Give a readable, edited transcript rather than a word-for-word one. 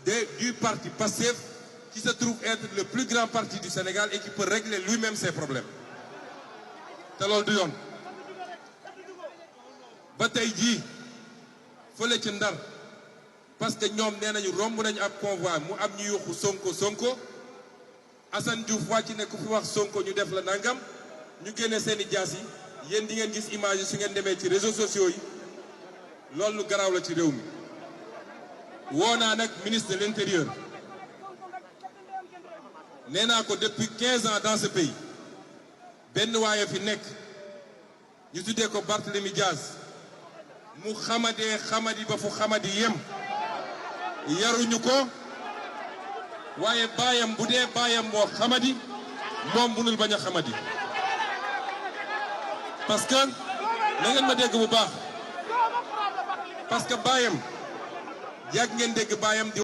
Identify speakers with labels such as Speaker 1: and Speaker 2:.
Speaker 1: du parti PASTEF, qui se trouve être le plus grand parti du Sénégal et qui peut régler lui-même ses problèmes te loolu du yoon. ba tey jii fële ci Ndar parce que ñoom nee nañu romb nañu ab convoi mu am ñu yuuxu Sonko Sonko Assane Diouf wàcc ne ku fi wax Sonko ñu def la nangam ñu génne seeni jaas yi yéen di ngeen gis image yi su ngeen demee ci réseaux sociaux yi loolu lu garaaw la ci réew mi. woo naa nag ministre de l'intérieur nee naa ko depuis 15 ans dans ce pays benn waaye fi nekk ñu tuddee ko Barthélémy Diaz mu xamadee xamadi ba fu xamadi yem yaruñu ko waaye baayam bu dee baayam moo xamadi moom mënul bañ a xamadi parce que na ngeen ma dégg bu baax parce que baayam yàgg ngeen dégg baayam di